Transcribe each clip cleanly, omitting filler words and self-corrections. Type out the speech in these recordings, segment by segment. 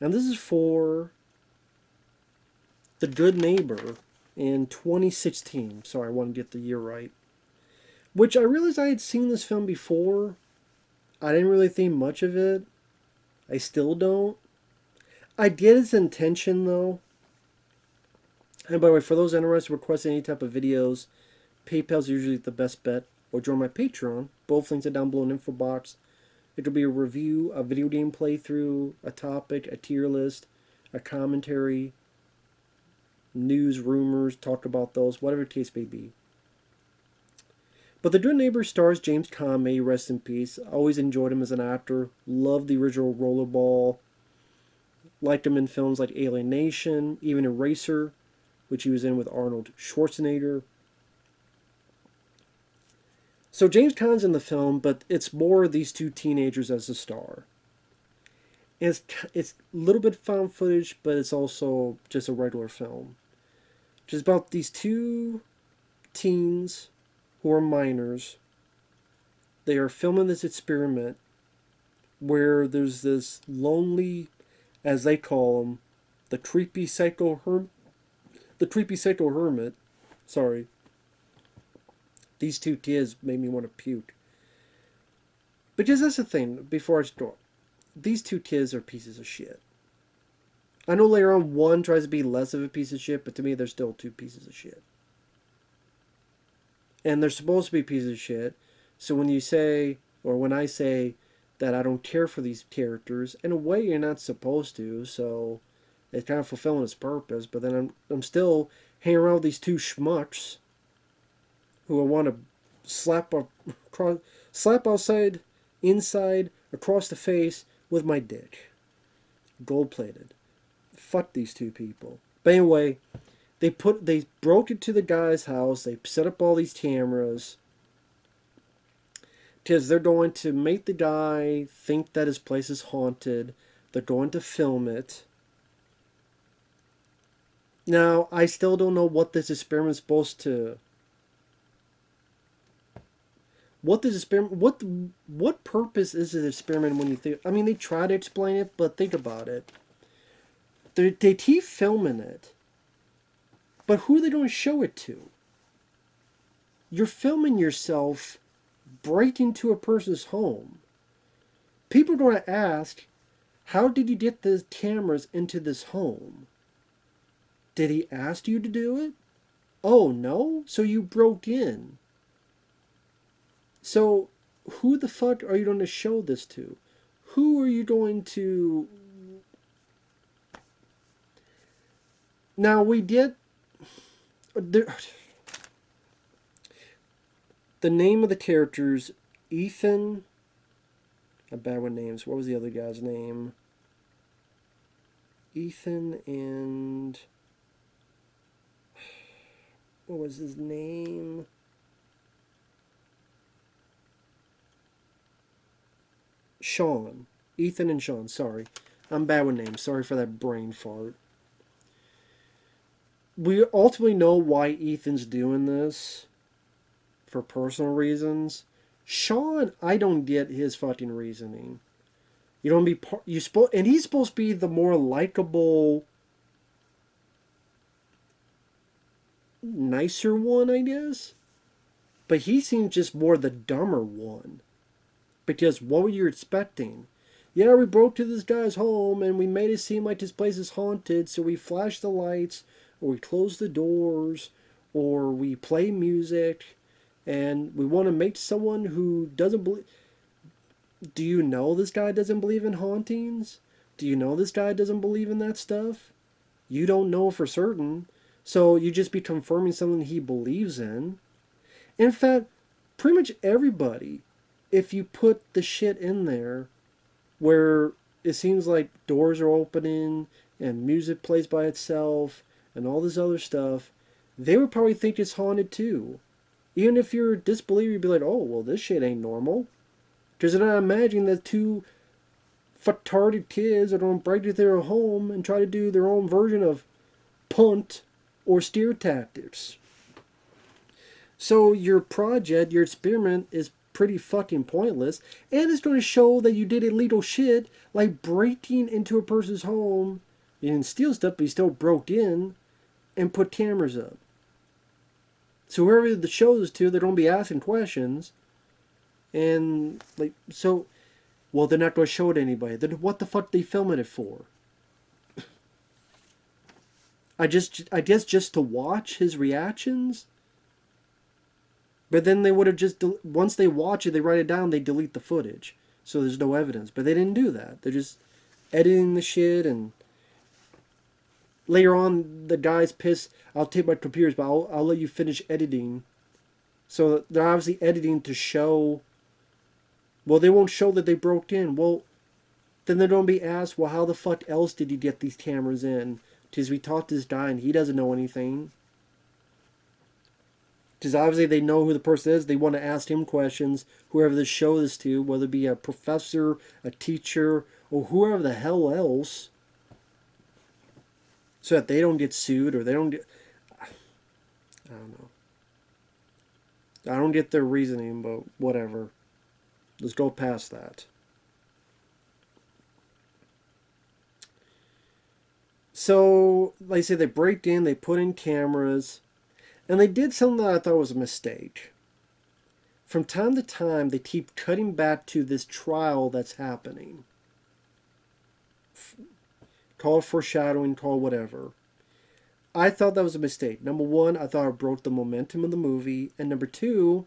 And this is for The Good Neighbor in 2016. Sorry, I want to get the year right. Which I realized I had seen this film before. I didn't really think much of it. I still don't. I get its intention though. And by the way, for those interested in requesting any type of videos, PayPal's usually the best bet. Or join my Patreon. Both links are down below in the info box. It'll be a review, a video game playthrough, a topic, a tier list, a commentary, news, rumors, talk about those, whatever the case may be. But The Good Neighbor stars James Caan, may he rest in peace. Always enjoyed him as an actor. Loved the original Rollerball. Liked him in films like Alien Nation, even Eraser, which he was in with Arnold Schwarzenegger. So James Caan's in the film, but it's more these two teenagers as the star. And it's a little bit found footage, but it's also just a regular film. Just about these two teens who are minors. They are filming this experiment where there's this lonely, as they call him, the creepy psycho hermit. Sorry. These two kids made me want to puke. But just that's the thing, before I start. These two kids are pieces of shit. I know later on one tries to be less of a piece of shit, but to me they're still two pieces of shit. And they're supposed to be pieces of shit. So when you say, or when I say that I don't care for these characters, in a way you're not supposed to, so it's kind of fulfilling its purpose. But then I'm still hanging around with these two schmucks who I want to slap outside, inside, across the face with my dick. Gold-plated. Fuck these two people. But anyway, they broke into the guy's house. They set up all these cameras because they're going to make the guy think that his place is haunted. They're going to film it. Now, I still don't know what this experiment is supposed to... What purpose is this experiment when you think... I mean, they try to explain it, but think about it. They keep filming it. But who are they going to show it to? You're filming yourself break into a person's home. People are going to ask, how did you get the cameras into this home? Did he ask you to do it? Oh, no? So you broke in. So, who the fuck are you going to show this to? Who are you going to... Now, we get... The name of the characters, Ethan... I'm bad with names. What was the other guy's name? Ethan and... What was his name? Sean. Ethan and Sean, sorry. I'm bad with names. Sorry for that brain fart. We ultimately know why Ethan's doing this. For personal reasons. Sean, I don't get his fucking reasoning. You don't be and he's supposed to be the more likable, nicer one, I guess. But he seems just more the dumber one. Because what were you expecting? Yeah, we broke to this guy's home and we made it seem like this place is haunted, so we flash the lights, or we close the doors, or we play music, and we want to make someone who doesn't believe... Do you know this guy doesn't believe in hauntings? Do you know this guy doesn't believe in that stuff? You don't know for certain, so you just be confirming something he believes in. In fact, pretty much everybody... If you put the shit in there where it seems like doors are opening and music plays by itself and all this other stuff, they would probably think it's haunted too. Even if you're a disbeliever, you'd be like, oh, well, this shit ain't normal. Because then I imagine that two retarded kids are going to break into their home and try to do their own version of punt or steer tactics. So your project, your experiment is pretty fucking pointless. And it's going to show that you did illegal shit, like breaking into a person's home. You didn't steal stuff, but you still broke in and put cameras up. So whoever the show is to, they're going to be asking questions. And, like, so, well, they're not going to show it to anybody. Then what the fuck are they filming it for? I guess just to watch his reactions? But then they would have just, once they watch it, they write it down, they delete the footage. So there's no evidence. But they didn't do that. They're just editing the shit, and later on, the guy's pissed. I'll take my computers, but I'll let you finish editing. So they're obviously editing to show, well, they won't show that they broke in. Well, then they're going to be asked, well, how the fuck else did you get these cameras in? Because we talked to this guy and he doesn't know anything. Because obviously they know who the person is. They want to ask him questions, whoever this show is to, whether it be a professor, a teacher, or whoever the hell else. So that they don't get sued or they don't get... I don't know. I don't get their reasoning, but whatever. Let's go past that. So, like I said, they break in, they put in cameras, and they did something that I thought was a mistake. From time to time, they keep cutting back to this trial that's happening. Call it foreshadowing, call it whatever. I thought that was a mistake. Number one, I thought it broke the momentum of the movie. And number two,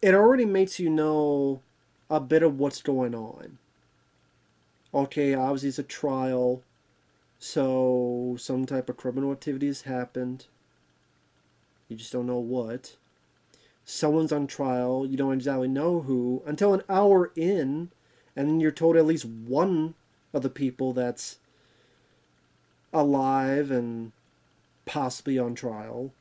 it already makes you know a bit of what's going on. Okay, obviously it's a trial, so some type of criminal activity has happened. You just don't know what. Someone's on trial, you don't exactly know who, until an hour in, and then you're told at least one of the people that's alive and possibly on trial.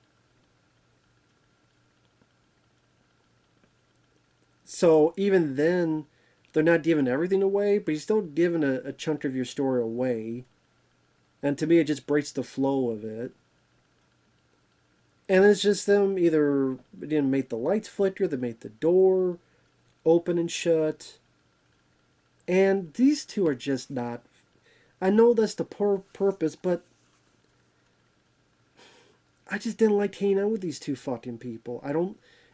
So even then, they're not giving everything away, but you're still giving a chunk of your story away. And to me, it just breaks the flow of it. And it's just them either didn't make the lights flicker, they made the door open and shut. And these two are just not... I know that's the purpose, but I just didn't like hanging out with these two fucking people.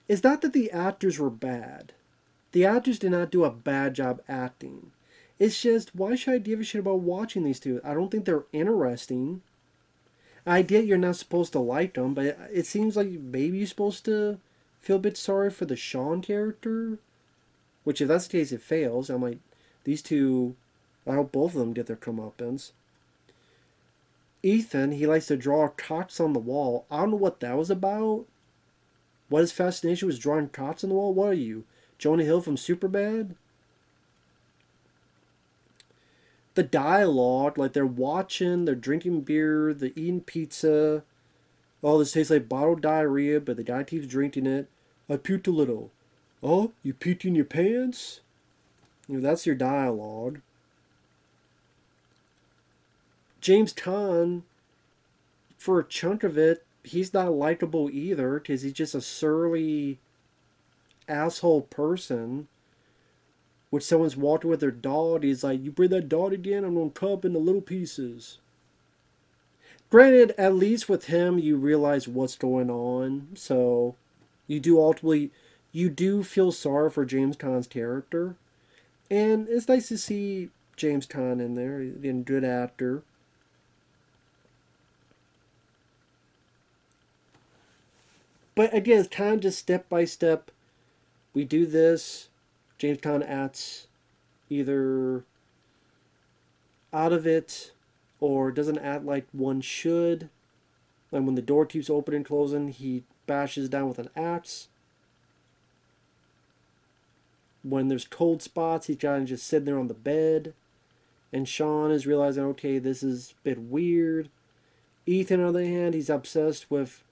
It's not that the actors were bad. The actors did not do a bad job acting. It's just, why should I give a shit about watching these two? I don't think they're interesting. I get you're not supposed to like them, but it seems like maybe you're supposed to feel a bit sorry for the Sean character. Which, if that's the case, it fails. I'm like, these two, I hope both of them get their comeuppance. Ethan, he likes to draw cocks on the wall. I don't know what that was about. What his fascination was drawing cocks on the wall? What are you? Jonah Hill from Superbad? The dialogue, like they're watching, they're drinking beer, they're eating pizza. Oh, this tastes like bottled diarrhea, but the guy keeps drinking it. I puked a little. Oh, you puked in your pants? You know, that's your dialogue. James Caan, for a chunk of it, he's not likable either, because he's just a surly asshole person. When someone's walking with their dog, he's like, you bring that dog again, I'm going to cut up into little pieces. Granted, at least with him, you realize what's going on. So, you do feel sorry for James Caan's character. And it's nice to see James Caan in there. He's a good actor. But again, it's kind of just step by step. We do this. James Caan acts either out of it or doesn't act like one should. And when the door keeps opening and closing, he bashes down with an axe. When there's cold spots, he's kind of just sitting there on the bed. And Sean is realizing, okay, this is a bit weird. Ethan, on the other hand, he's obsessed with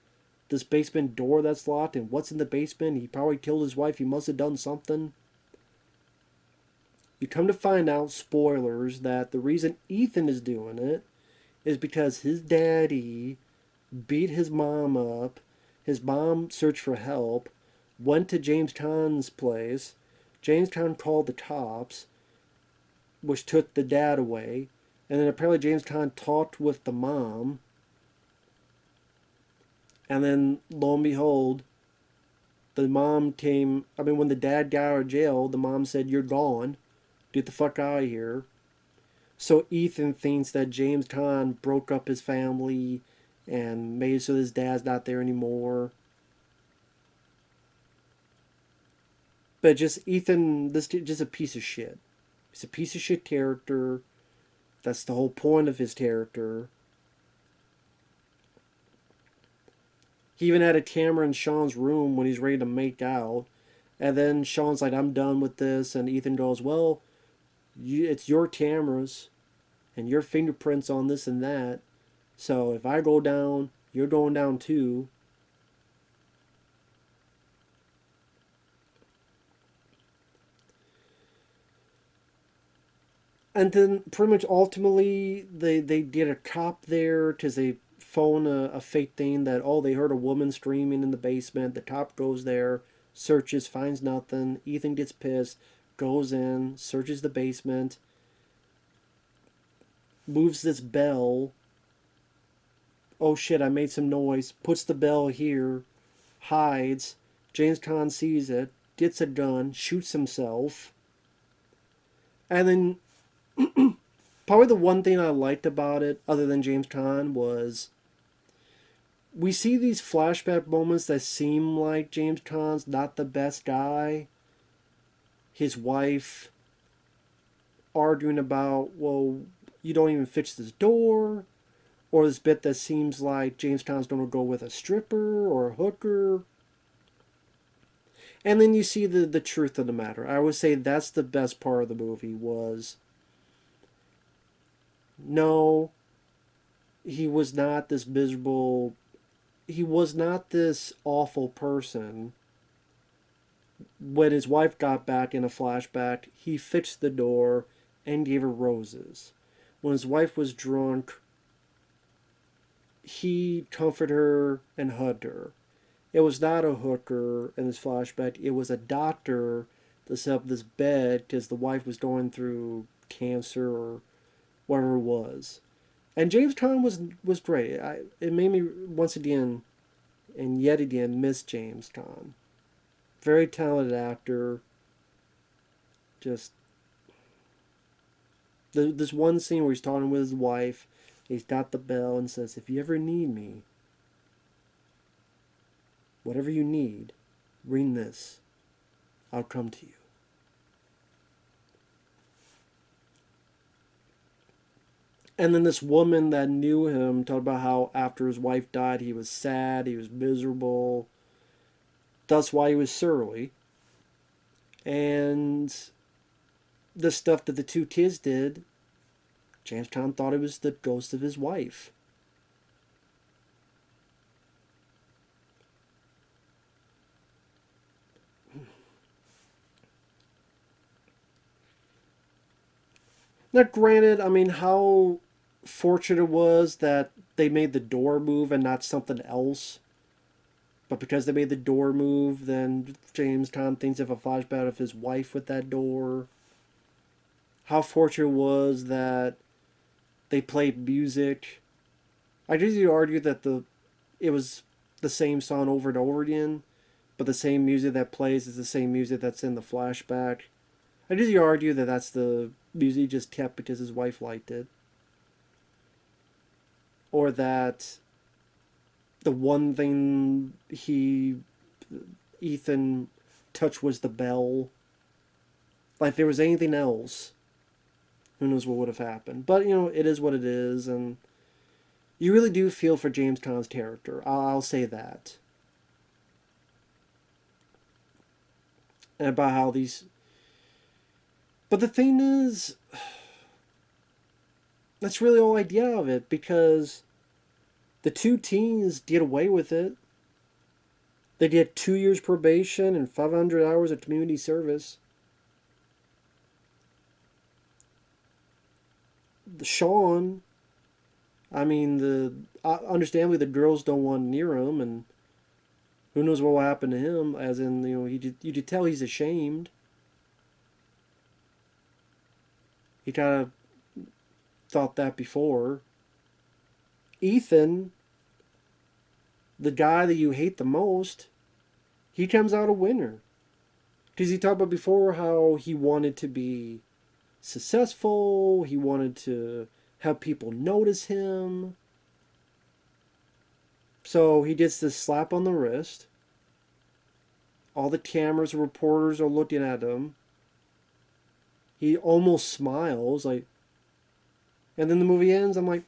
this basement door that's locked and what's in the basement. He probably killed his wife. He must have done something. You come to find out, spoilers, that the reason Ethan is doing it is because his daddy beat his mom up. His mom searched for help. went to James Caan's place. James Caan called the cops, which took the dad away. And then apparently James Caan talked with the mom. And then, lo and behold, the mom came. I mean, when the dad got out of jail, the mom said, "You're gone. Get the fuck out of here." So Ethan thinks that James Caan broke up his family and made it so his dad's not there anymore. But just Ethan, this kid, just a piece of shit. He's a piece of shit character. That's the whole point of his character. He even had a camera in Sean's room when he's ready to make out. And then Sean's like, "I'm done with this." And Ethan goes, "Well, it's your cameras and your fingerprints on this and that. So if I go down, you're going down too." And then pretty much ultimately they get a cop there because they phone a fake thing that, oh, they heard a woman screaming in the basement. The cop goes there, searches, finds nothing. Ethan gets pissed, goes in, searches the basement, moves this bell. Oh shit, I made some noise. Puts the bell here, hides. James Caan sees it, gets a gun, shoots himself. And then probably the one thing I liked about it, other than James Caan, was we see these flashback moments that seem like James Caan's not the best guy. His wife arguing about, well, you don't even fix this door. Or this bit that seems like James Caan's going to go with a stripper or a hooker. And then you see the truth of the matter. I would say that's the best part of the movie was, no, he was not this miserable, he was not this awful person. When his wife got back in a flashback, he fixed the door and gave her roses. When his wife was drunk, he comforted her and hugged her. It was not a hooker in this flashback. It was a doctor that set up this bed because the wife was going through cancer or whatever it was. And James Caan was great. It made me once again and yet again miss James Caan. Very talented actor. Just this one scene where he's talking with his wife. He's got the bell and says, "If you ever need me, whatever you need, ring this. I'll come to you." And then this woman that knew him talked about how after his wife died, he was sad, he was miserable. That's why he was surly. And the stuff that the two kids did, James Caan thought it was the ghost of his wife. Now, granted, I mean, how fortunate it was that they made the door move and not something else. But because they made the door move, then James Caan thinks of a flashback of his wife with that door. How fortunate it was that they played music. I guess you argue that it was the same song over and over again, but the same music that plays is the same music that's in the flashback. I guess you argue that that's the music he just kept because his wife liked it. Or that the one thing Ethan touched was the bell. Like, if there was anything else, who knows what would have happened. But, it is what it is, and you really do feel for James Caan's character. I'll say that. And about how these... But the thing is, that's really the whole idea of it, because the two teens get away with it. They get 2 years probation and 500 hours of community service. Sean, I mean, understandably the girls don't want near him, and Who knows what will happen to him? As in, you could tell he's ashamed. He kind of thought that before. Ethan, the guy that you hate the most, he comes out a winner. Because he talked about before how he wanted to be successful, he wanted to have people notice him. So he gets this slap on the wrist. All the cameras and reporters are looking at him. He almost smiles, like, and then the movie ends. I'm like,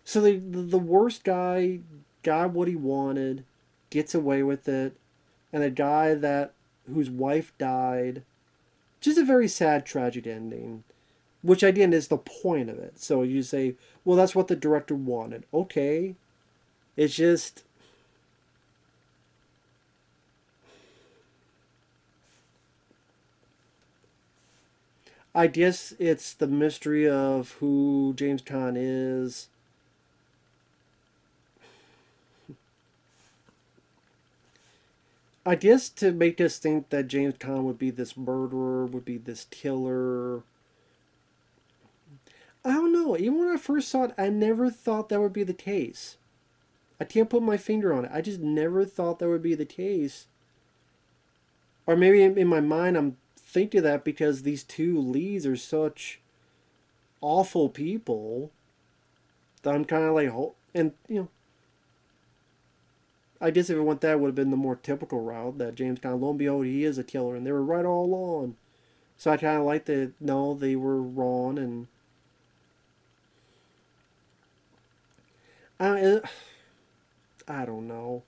so the worst guy got what he wanted, gets away with it, and a guy whose wife died, just a very sad, tragic ending. Which again is the point of it. So you say, well, that's what the director wanted. Okay, it's just. I guess it's the mystery of who James Caan is. I guess to make us think that James Caan would be this murderer, would be this killer. I don't know. Even when I first saw it, I never thought that would be the case. I can't put my finger on it. I just never thought that would be the case. Or maybe in my mind, I'm thinking that because these two leads are such awful people that I'm kind of like, and I guess if it went that, would have been the more typical route that James Caan, lo and behold, he is a killer, and they were right all along. So I kind of like that. No, they were wrong, and I, I don't know.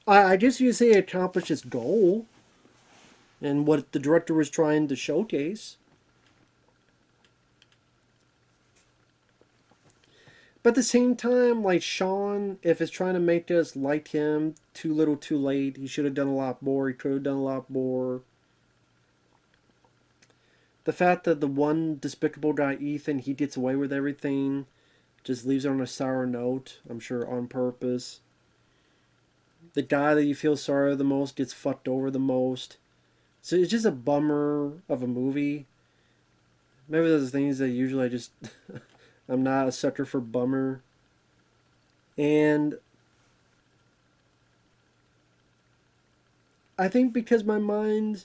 I guess you say it accomplished its goal, and what the director was trying to showcase. But at the same time, like Sean, if it's trying to make us like him, too little, too late. He should have done a lot more. He could have done a lot more. The fact that the one despicable guy, Ethan, he gets away with everything, just leaves it on a sour note. I'm sure on purpose. The guy that you feel sorry the most gets fucked over the most. So it's just a bummer of a movie. Maybe those things that usually I just I'm not a sucker for bummer. And I think because my mind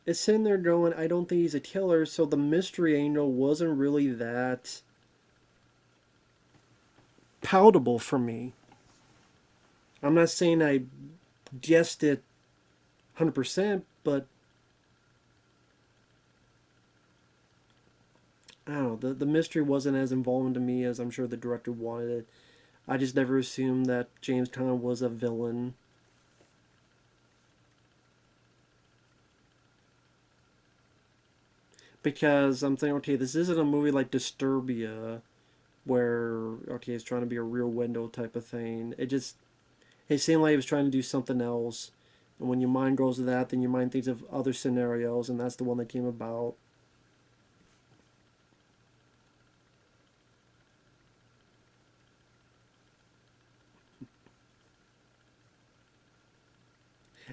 is sitting there going, I don't think he's a killer, so the mystery angle wasn't really that palatable for me. I'm not saying I guessed it 100%, but I don't know. The mystery wasn't as involving to me as I'm sure the director wanted it. I just never assumed that James Caan was a villain. Because I'm thinking, okay, this isn't a movie like Disturbia, where, okay, it's trying to be a rear window type of thing. It seemed like it was trying to do something else. And when your mind goes to that, then your mind thinks of other scenarios, and that's the one that came about.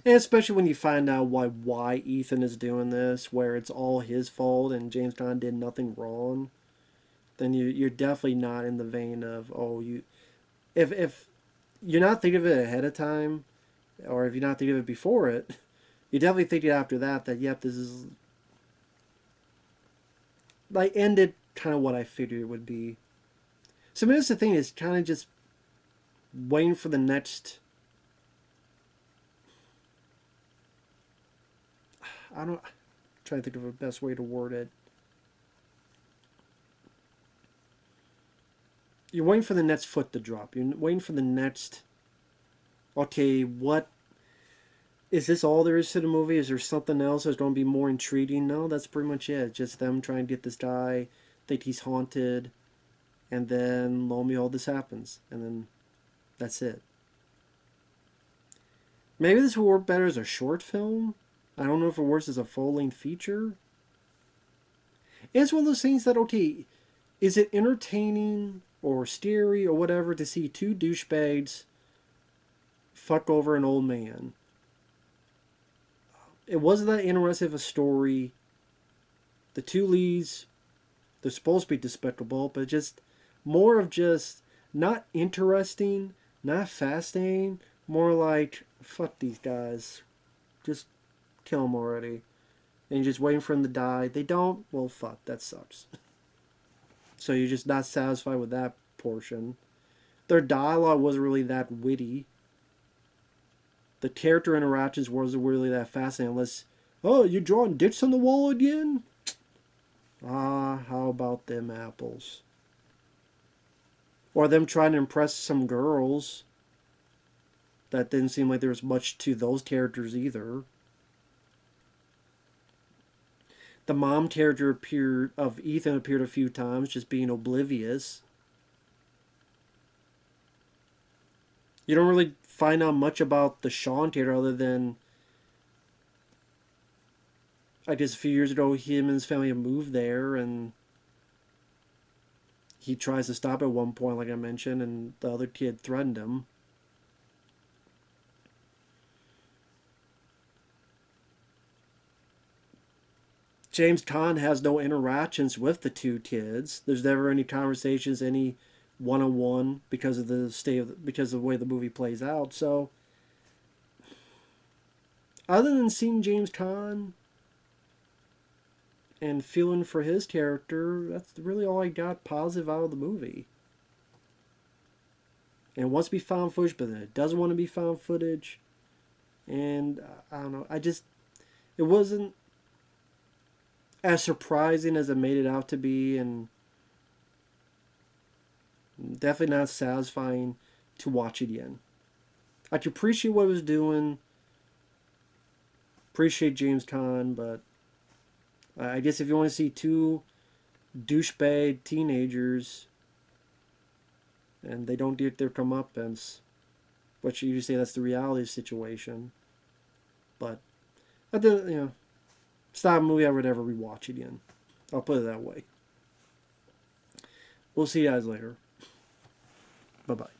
And especially when you find out why Ethan is doing this, where it's all his fault and James Caan did nothing wrong, then you're definitely not in the vein of, oh, if you're not thinking of it ahead of time, or if you're not thinking of it before it, you definitely think it after that, yep, this is like ended kind of what I figured it would be. So I mean, that's the thing, is kind of just waiting for the next. I don't. I'm trying to think of the best way to word it. You're waiting for the next foot to drop. You're waiting for the next. Okay, what is this? All there is to the movie? Is there something else that's going to be more intriguing? No, that's pretty much it. Just them trying to get this guy, think he's haunted, and then lo and behold, this happens, and then that's it. Maybe this would work better as a short film. I don't know if it works as a full-length feature. It's one of those things that, okay, is it entertaining or scary or whatever to see two douchebags fuck over an old man. It wasn't that interesting of a story. The two leads, they're supposed to be despicable, but just more of just not interesting, not fascinating, more like, fuck these guys. Just kill them already. And you're just waiting for them to die. They don't, well, fuck, that sucks. So you're just not satisfied with that portion. Their dialogue wasn't really that witty. The character interactions wasn't really that fascinating unless, oh, you drawing dicks on the wall again? Ah, how about them apples? Or them trying to impress some girls. That didn't seem like there was much to those characters either. The mom character of Ethan appeared a few times, just being oblivious. You don't really find out much about the Sean character other than, I guess a few years ago, him and his family have moved there, and he tries to stop at one point, like I mentioned, and the other kid threatened him. James Caan has no interactions with the two kids. There's never any conversations, any one-on-one because of because of the way the movie plays out. So, other than seeing James Caan and feeling for his character, that's really all I got positive out of the movie. And it wants to be found footage, but then it doesn't want to be found footage. And I don't know. It wasn't as surprising as it made it out to be, and definitely not satisfying to watch again. I could appreciate what it was doing, appreciate James Caan, but I guess if you want to see two douchebag teenagers and they don't get their comeuppance, which you say that's the reality situation, but it's not a movie I would ever rewatch again. I'll put it that way. We'll see you guys later. Bye-bye.